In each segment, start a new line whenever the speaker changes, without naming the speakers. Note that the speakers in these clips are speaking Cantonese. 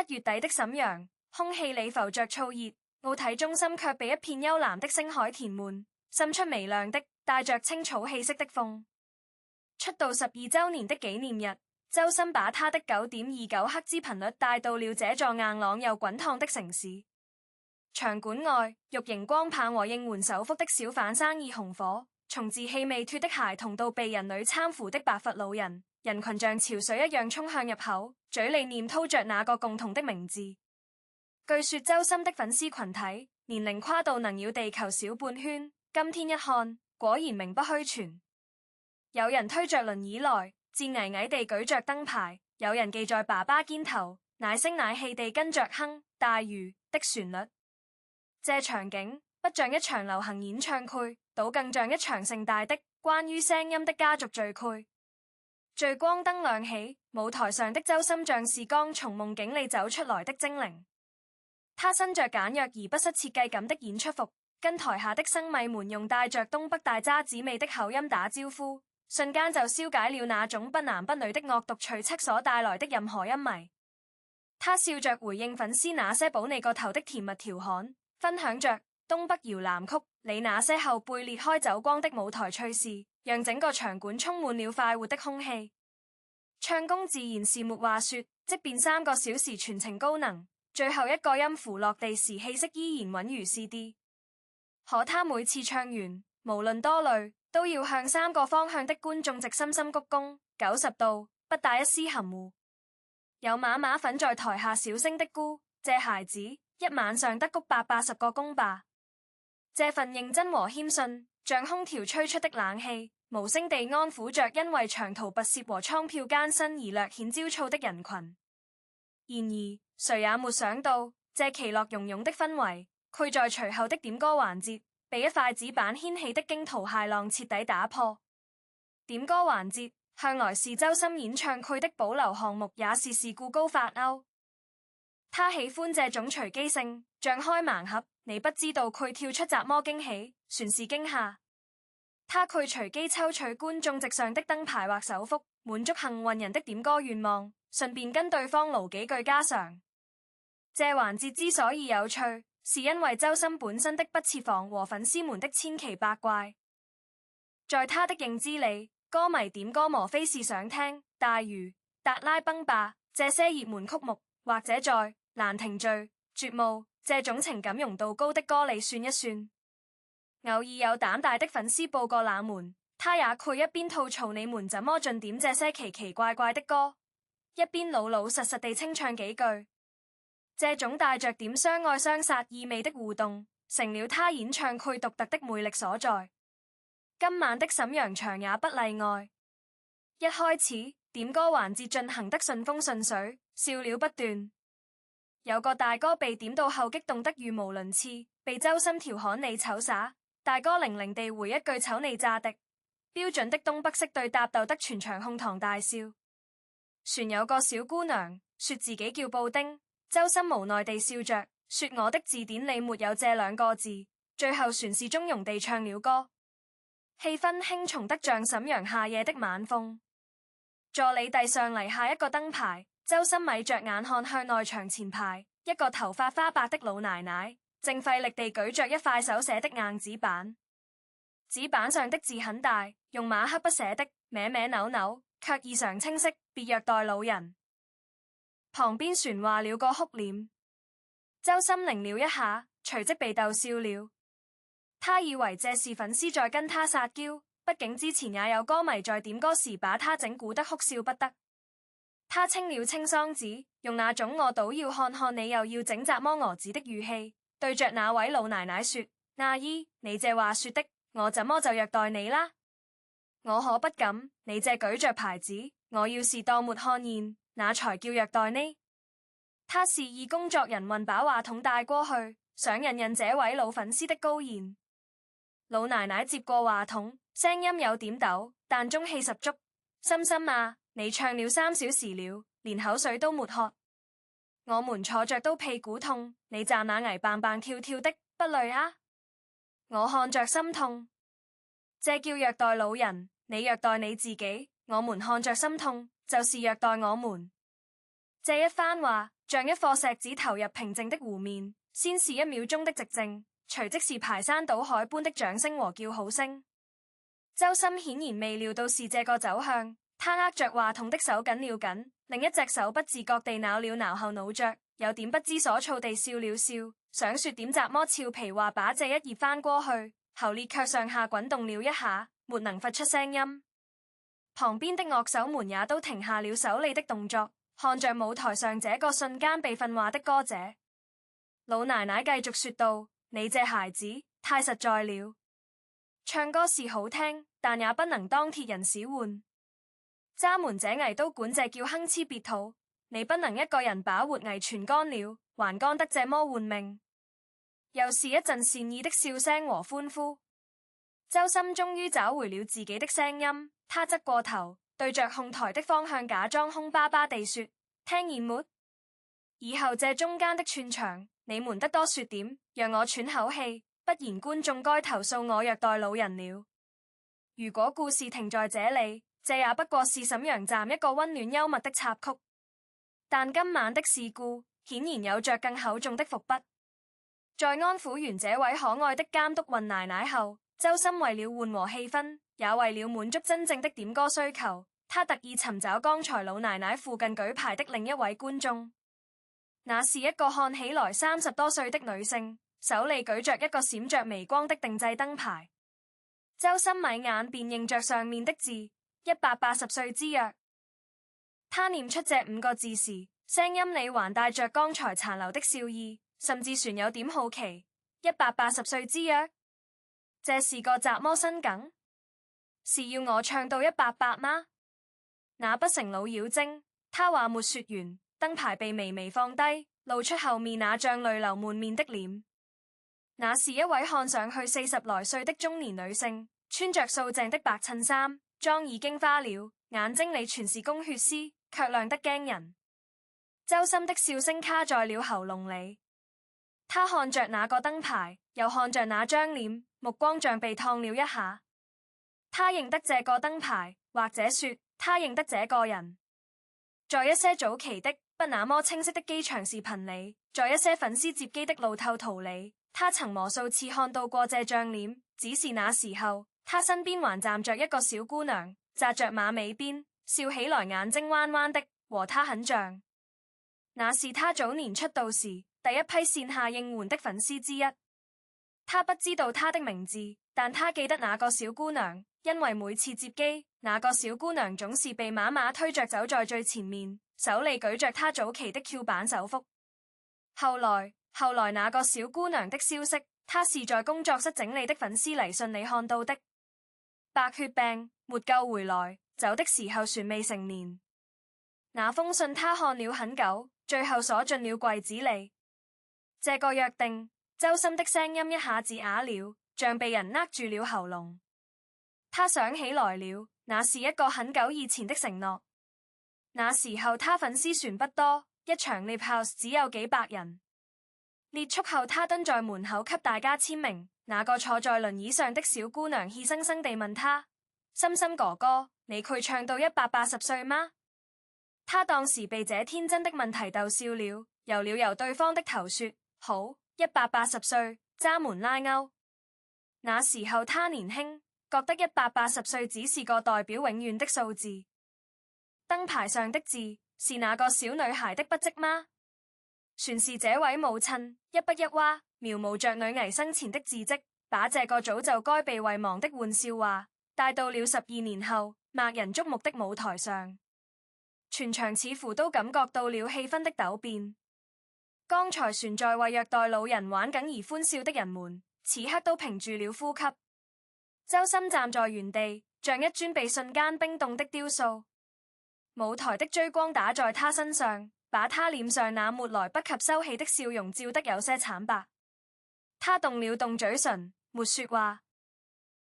月底的瀋陽，空氣裏浮着燥熱，奧體中心卻被一片幽藍的星海填滿，滲出微亮的帶着青草氣息的風。出道12周年的紀念日，周深把他的 9.29Hz 頻率帶到了這座硬朗又滾燙的城市。場館外，玉熒光棒和應援手幅的小販生意紅火，從稚氣未脫的孩童到被人女攙扶的白髮老人，人群像潮水一樣衝向入口，嘴裡念叨着那個共同的名字。據說周深的粉絲群體年齡跨度能繞地球小半圈，今天一看，果然名不虛傳。有人推着輪椅來，顫巍巍地舉着燈牌；有人記在爸爸肩頭，奶聲奶氣地跟着哼大魚的旋律。這場景不像一場流行演唱會，倒更像一場盛大的關於聲音的家族聚會。聚光燈亮起，舞台上的周深像是剛從夢境裡走出來的精靈。他身着簡約而不失設計感的演出服，跟台下的生米們用帶着東北大渣子味的口音打招呼，瞬間就消解了那種不男不女的惡毒趣測所帶來的任何陰霾。他笑着回應粉絲那些保你個頭的甜蜜調侃，分享着東北搖籃曲你那些後背裂開走光的舞台趣事，讓整個場館充滿了快活的空氣。唱功自然是沒話說，即便3個小時全程高能，最後一個音符落地時氣息依然穩如 CD。可他每次唱完，無論多累，都要向3個方向的觀眾直深深鞠躬90度，不帶一絲含糊。有馬馬粉在台下小聲的咕：這孩子一晚上得谷180個躬吧。這份認真和謙遜，像空調吹出的冷氣，無聲地安撫着因為長途跋涉和倉票艱辛而略顯焦躁的人群。然而，誰也沒想到，這其樂融融的氛圍，卻在隨後的點歌環節，被一塊紙板掀起的驚濤駭浪徹底打破。點歌環節向來是周深演唱會的保留項目，也是事故高發歐。他喜歡這種隨機性，像開盲盒，你不知道佢跳出怎麼驚喜，全是驚嚇。他佢隨機抽取觀眾席上的燈牌或手幅，滿足幸運人的點歌願望，順便跟對方嘮幾句家常。這環節之所以有趣，是因為周深本身的不設防和粉絲們的千奇百怪。在他的認知裡，歌迷點歌莫非是想聽大魚、達拉崩吧這些熱門曲目，或者在蘭亭序、絕霧這種情感濃度高的歌裡算一算。偶爾有膽大的粉絲報個冷門，他也會一邊吐槽你們怎麼盡點這些奇奇怪怪的歌，一邊老老實實地清唱幾句。這種帶着點相愛相殺意味的互動，成了他演唱會獨特的魅力所在。今晚的瀋陽場也不例外。一開始點歌環節進行得順風順水，笑料不斷。有個大哥被點到後激動得語無倫次，被周深調侃你醜傻，大哥零零地回一句醜你炸敵，標準的東北式對答逗得全場哄堂大笑。船有個小姑娘說自己叫布丁，周深無奈地笑着說我的字典裡沒有這2個字，最後船是中庸地唱了歌。氣氛輕鬆得像瀋陽夏夜的晚風。助理遞上嚟下一個燈牌，周深眯着眼看向內場前排，一個頭髮花白的老奶奶正費力地舉着一塊手寫的硬紙板，紙板上的字很大，用馬克筆寫的，歪歪扭扭，卻異常清晰，別虐待老人。旁邊傳話了個哭臉，周深擰了一下，隨即被逗笑了。他以為這是粉絲在跟他撒嬌，畢竟之前也有歌迷在點歌時把他整蠱得哭笑不得。他清了清嗓子，用那種我倒要看看你又要整怎麼蛾子的語氣，對着那位老奶奶說：阿姨，你這話說的，我怎麼就虐待你啦？我可不敢，你這舉着牌子，我要是當沒看見，那才叫虐待呢。他示意工作人員把話筒帶過去，想引引這位老粉絲的高言。老奶奶接過話筒，聲音有點抖，但中氣十足。深深啊，你唱了3小時了，連口水都沒喝，我們坐着都屁股痛，你站那危蹦蹦跳跳的，不累啊？我看着心痛，這叫虐待老人，你虐待你自己，我們看着心痛，就是虐待我們。這一番話像一顆石子投入平靜的湖面，先是1秒鐘的寂靜，隨即是排山倒海般的掌聲和叫好聲。周深顯然未料到是這個走向，他握着話筒的手緊了緊，另一隻手不自覺地撓了撓後腦着，有點不知所措地笑了笑，想說點怎麼俏皮話把這一頁翻過去，喉裂卻上下滾動了一下，沒能發出聲音。旁邊的樂手們也都停下了手裏的動作，看着舞台上這個瞬間被訓話的歌者。老奶奶繼續說道：你這孩子太實在了，唱歌是好聽，但也不能當鐵人使喚。渣門這藝都管這叫哼痴別肚，你不能一個人把活藝全乾了，還乾得這麼換命。又是一陣善意的笑聲和歡呼。周深終於找回了自己的聲音，他側過頭，對着控台的方向假裝兇巴巴地說：聽見沒？以後這中間的串場，你們得多說點，讓我喘口氣，不然觀眾該投訴我虐待老人了。如果故事停在這裏，這也不過是瀋陽站一個溫暖幽默的插曲。但今晚的事故顯然有着更厚重的伏筆。在安撫完這位可愛的監督雲奶奶後，周深為了緩和氣氛，也為了滿足真正的點歌需求，他特意尋找剛才老奶奶附近舉牌的另一位觀眾。那是一個看起來30多歲的女性，手裏舉着一個閃着微光的定制燈牌。周深米眼便認着上面的字，180歲之約。他念出這5個字時，聲音裏還帶着剛才殘留的笑意，甚至船有點好奇，180歲之約，這是個怎麼新梗？是要我唱到180嗎？那不成老妖精？他話沒說完，燈牌被微微放低，露出後面那張淚流滿面的臉。那是一位看上去40來歲的中年女性，穿着素淨的白襯衫，妝已經花了，眼睛裏全是供血絲，卻亮得驚人。周深的笑聲卡在了喉嚨裏，他看着那個燈牌，又看着那張臉，目光像被燙了一下。他認得這個燈牌，或者說他認得這個人。在一些早期的不那麼清晰的機場視頻裡，在一些粉絲接機的路透圖裡，他曾無數次看到過這張臉，只是那時候他身邊還站着一個小姑娘，紮着馬尾辮，笑起來眼睛彎彎的，和他很像。那是他早年出道時第一批線下應援的粉絲之一。他不知道她的名字，但他記得那個小姑娘，因為每次接機，那個小姑娘總是被媽媽推着走在最前面，手裏舉着她早期的 Q 版手幅。後來那個小姑娘的消息，她是在工作室整理的粉絲嚟信裏看到的。白血病沒救回來，走的時候船未成年。那封信他看了很久，最後鎖進了櫃子裏。這個約定，周深的聲音一下子啞了，像被人握住了喉嚨。他想起來了，那是一個很久以前的承諾。那時候他粉絲船不多，一場 live house 只有幾百人。結束後，他蹲在門口給大家簽名。那個坐在輪椅上的小姑娘怯生生地問他：深深哥哥，你佢唱到180歲嗎？他當時被這天真的問題逗笑了，搖了搖對方的頭說：好，180歲，渣門拉鈎。那時候他年輕，覺得180歲只是個代表永遠的數字。燈牌上的字是那個小女孩的筆跡嗎？全是這位母親一筆一畫描摹着女兒生前的字跡，把這個早就該被遺忘的玩笑話帶到了12年後驀人矚目的舞台上。全場似乎都感覺到了氣氛的陡變。剛才船在為虐待老人玩梗而歡笑的人們，此刻都屏住了呼吸。周深站在原地，像一尊被瞬間冰凍的雕塑。舞台的追光打在他身上，把他臉上那沒來不及收起的笑容照得有些慘白。他動了動嘴唇，沒說話。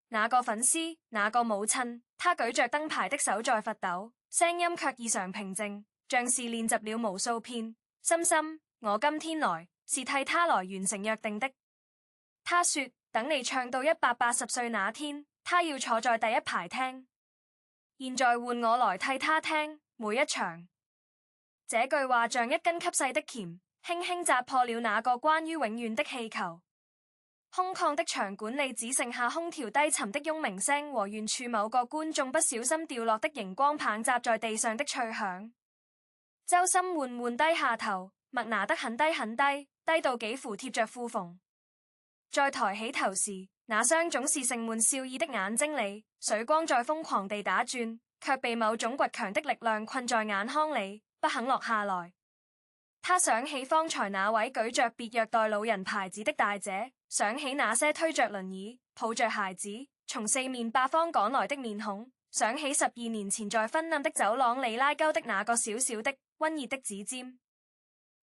那個粉絲，那個母親，他舉着燈牌的手在發抖，聲音卻異常平靜，像是練習了無數遍。深深，我今天來是替他來完成約定的。他說，等你唱到180歲那天，他要坐在第一排聽。現在換我來替他聽每一場。這句話像一根吸細的鉗，輕輕砸破了那個關於永遠的氣球。空曠的場館裏只剩下空調低沉的嗡鳴聲和遠處某個觀眾不小心掉落的熒光棒砸在地上的脆響。周森緩緩低下頭，麥拿得很低很低，低到幾乎貼着褲縫。在抬起頭時，那雙總是盛滿笑意的眼睛裡，水光在瘋狂地打轉，卻被某種倔強的力量困在眼眶裡，不肯落下來。他想起方才那位舉着別虐待老人牌子的大姐，想起那些推着輪椅、抱着孩子，從四面八方趕來的面孔，想起12年前在昏暗的走廊裡拉鈎的那個小小的、溫熱的指尖。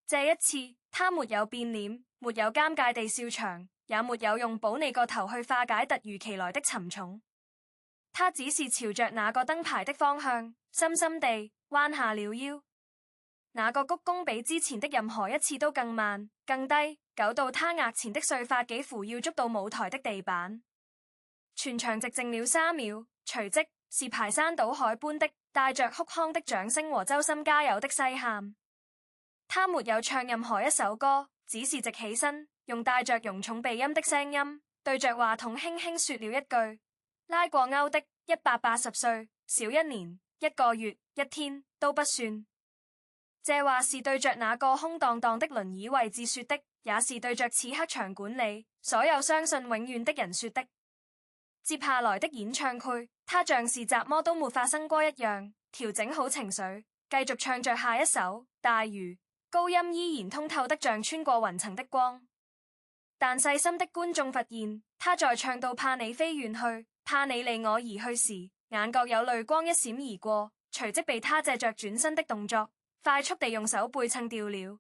這一次，他沒有變臉，沒有尷尬地笑場，也沒有用保你個頭去化解突如其來的沉重。他只是朝着那個燈牌的方向，深深地彎下了腰。那個鞠躬比之前的任何一次都更慢、更低，久到他額前的碎髮幾乎要觸到舞台的地板。全場寂靜了3秒，隨即是排山倒海般的帶着哭腔的掌聲和周深加油的嘶喊。他沒有唱任何一首歌，只是直起身，用帶着濃重鼻音的聲音對着話筒輕輕說了一句：拉過鈎的180歲，少1年、1個月、1天都不算。這話是對着那個空蕩蕩的輪椅位置說的，也是對着此刻場館裡所有相信永遠的人說的。接下來的演唱會，他像是雜麼都沒發生過一樣，調整好情緒，繼續唱着下一首《大魚》，高音依然通透得像穿過雲層的光。但細心的觀眾發現，他在唱到怕你飛遠去，怕你離我而去時，眼角有淚光一閃而過，隨即被他借着轉身的動作快速地用手背蹭掉了。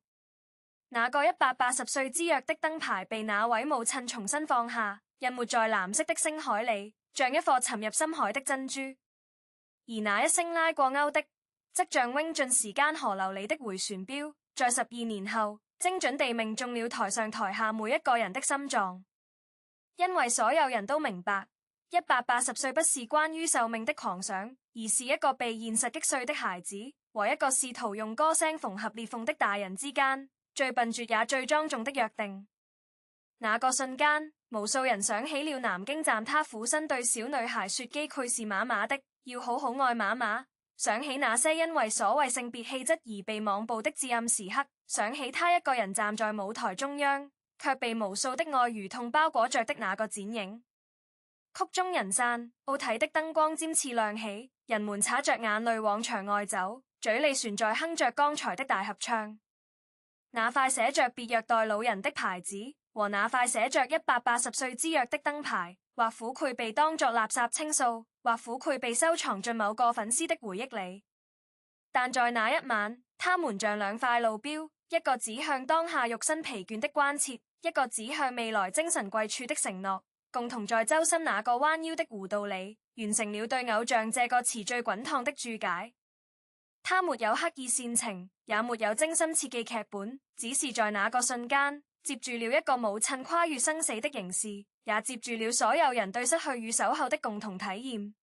那個180歲之約的燈牌被那位母親重新放下，隱沒在藍色的星海裡，像一顆沉入深海的珍珠。而那一聲拉過鈎的，則像扔進時間河流裡的回旋鏢，在12年後精準地命中了台上台下每一個人的心臟。因為所有人都明白，180歲不是關於壽命的狂想，而是一個被現實擊碎的孩子和一個試圖用歌聲縫合裂縫的大人之間最笨拙也最莊重的約定。那個瞬間，無數人想起了南京站他俯身對小女孩說機會是媽媽的，要好好愛媽媽，想起那些因為所謂性別氣質而被網暴的至暗時刻，想起他一個人站在舞台中央，卻被無數的愛如痛包裹着的那個剪影。曲終人散，奧體的燈光尖刺亮起，人們擦着眼淚往場外走，嘴裏旋在哼着剛才的大合唱。那塊寫着別虐待老人的牌子和那塊寫着180歲之約的燈牌，或苦攰被當作垃圾清掃，或苦攰被收藏進某個粉絲的回憶裡。但在那一晚，他們像兩塊路標，一個指向當下肉身疲倦的關切，一個指向未來精神貴處的承諾，共同在周深那個彎腰的弧度裡，完成了對偶像這個詞最滾燙的注解。他沒有刻意煽情，也沒有精心設計劇本，只是在那個瞬間，接住了一個母親跨越生死的凝視，也接住了所有人對失去與守候的共同體驗。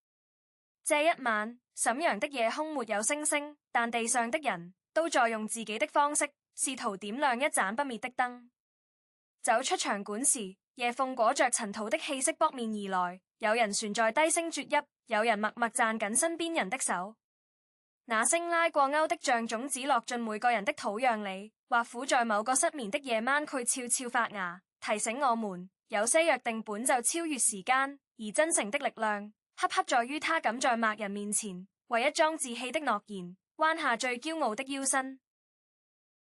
這一晚，瀋陽的夜空沒有星星，但地上的人都在用自己的方式，試圖點亮一盞不滅的燈。走出場館時，夜風裹着塵土的氣息撲面而來，有人懸在低聲啜泣，有人默默攢緊身邊人的手。那聲拉過鈎的像種子落進每個人的土壤裡，或苦在某個失眠的夜晚佢悄悄發芽，提醒我們有些約定本就超越時間，而真誠的力量恰恰在於他敢在默人面前為一樁自棄的諾言彎下最驕傲的腰身。